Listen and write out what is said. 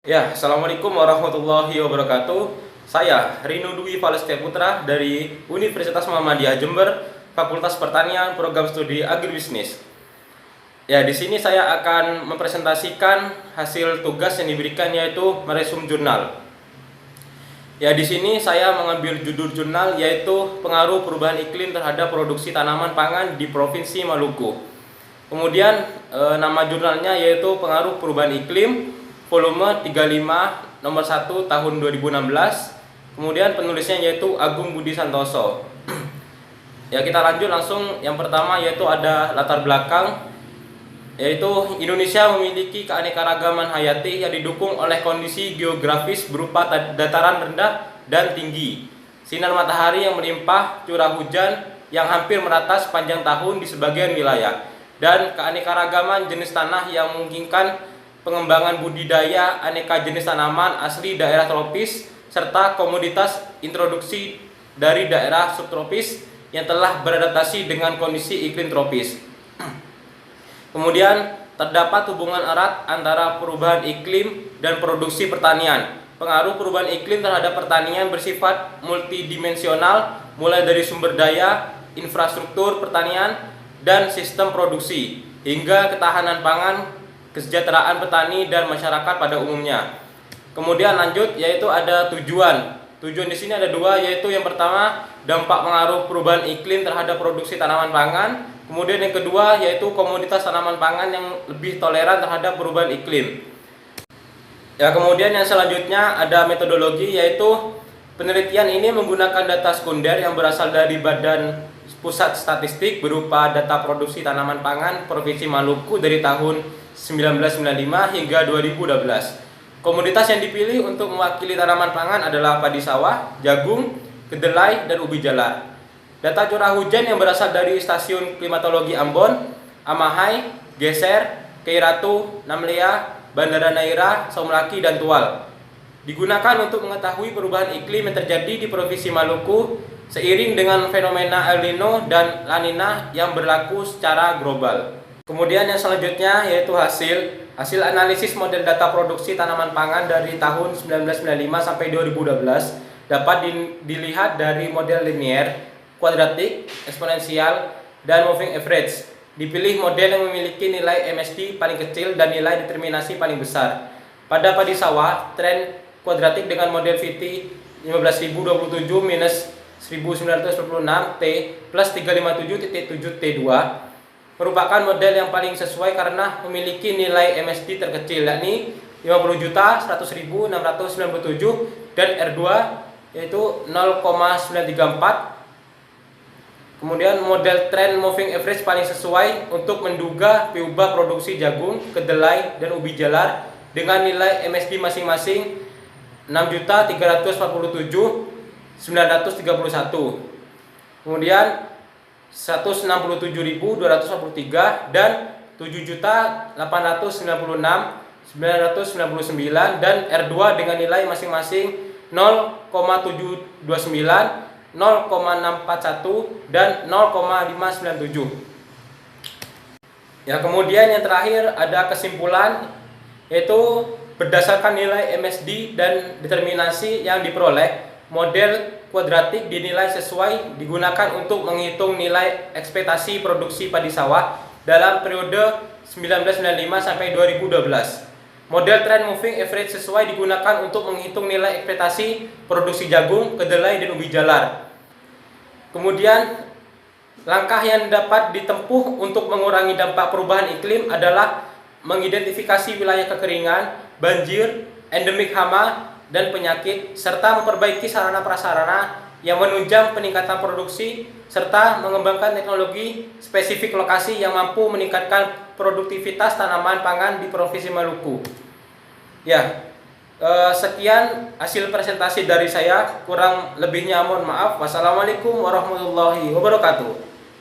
Ya, Assalamualaikum warahmatullahi wabarakatuh. Saya Rino Dwi Valestia Putra dari Universitas Muhammadiyah Jember, Fakultas Pertanian, Program Studi Agribisnis. Ya, di sini saya akan mempresentasikan hasil tugas yang diberikan, yaitu meresum jurnal. Ya, di sini saya mengambil judul jurnal yaitu pengaruh perubahan iklim terhadap produksi tanaman pangan di Provinsi Maluku. Kemudian nama jurnalnya yaitu pengaruh perubahan iklim volume 35 nomor 1 tahun 2016. Kemudian penulisnya yaitu Agung Budi Santoso. Ya, kita lanjut langsung. Yang pertama yaitu ada latar belakang, yaitu Indonesia memiliki keanekaragaman hayati yang didukung oleh kondisi geografis berupa dataran rendah dan tinggi, sinar matahari yang melimpah, curah hujan yang hampir merata sepanjang tahun di sebagian wilayah, dan keanekaragaman jenis tanah yang memungkinkan pengembangan budidaya aneka jenis tanaman asli daerah tropis serta komoditas introduksi dari daerah subtropis yang telah beradaptasi dengan kondisi iklim tropis. Kemudian terdapat hubungan erat antara perubahan iklim dan produksi pertanian. Pengaruh perubahan iklim terhadap pertanian bersifat multidimensional, mulai dari sumber daya, infrastruktur pertanian, dan sistem produksi, hingga ketahanan pangan, kesejahteraan petani dan masyarakat pada umumnya. Kemudian lanjut, yaitu ada tujuan. Tujuan di sini ada dua, yaitu yang pertama dampak pengaruh perubahan iklim terhadap produksi tanaman pangan. Kemudian yang kedua yaitu komoditas tanaman pangan yang lebih toleran terhadap perubahan iklim. Ya, kemudian yang selanjutnya ada metodologi, yaitu penelitian ini menggunakan data sekunder yang berasal dari Badan Pusat Statistik berupa data produksi tanaman pangan Provinsi Maluku dari tahun 1995 hingga 2012. Komoditas yang dipilih untuk mewakili tanaman pangan adalah padi sawah, jagung, kedelai, dan ubi jalar. Data curah hujan yang berasal dari Stasiun Klimatologi Ambon, Amahai, Geser, Keiratu, Namlea, Bandara Naira, Somlaki, dan Tual digunakan untuk mengetahui perubahan iklim yang terjadi di Provinsi Maluku seiring dengan fenomena El Nino dan La Nina yang berlaku secara global. Kemudian yang selanjutnya yaitu hasil analisis model data produksi tanaman pangan dari tahun 1995 sampai 2012 dapat dilihat dari model linear, kuadratik, eksponensial, dan moving average. Dipilih model yang memiliki nilai MSD paling kecil dan nilai determinasi paling besar. Pada padi sawah, tren kuadratik dengan model VT 15027 minus 1926 T plus 357.7 T2 merupakan model yang paling sesuai karena memiliki nilai MSD terkecil, yakni 50.100.697 dan R2 yaitu 0,934. Kemudian model trend moving average paling sesuai untuk menduga penyebab produksi jagung, kedelai, dan ubi jalar dengan nilai MSD masing-masing 6.347.931, kemudian 167.243 dan 7.896.999 dan R2 dengan nilai masing-masing 0,729, 0,641 dan 0,597. Ya, kemudian yang terakhir ada kesimpulan, yaitu berdasarkan nilai MSD dan determinasi yang diperoleh, model kuadratik dinilai sesuai digunakan untuk menghitung nilai ekspektasi produksi padi sawah dalam periode 1995 sampai 2012. Model trend moving average sesuai digunakan untuk menghitung nilai ekspektasi produksi jagung, kedelai, dan ubi jalar. Kemudian langkah yang dapat ditempuh untuk mengurangi dampak perubahan iklim adalah mengidentifikasi wilayah kekeringan, banjir, endemik hama, dan penyakit, serta memperbaiki sarana prasarana yang menunjang peningkatan produksi, serta mengembangkan teknologi spesifik lokasi yang mampu meningkatkan produktivitas tanaman pangan di Provinsi Maluku. Ya, sekian hasil presentasi dari saya, kurang lebihnya mohon maaf. Wassalamualaikum warahmatullahi wabarakatuh.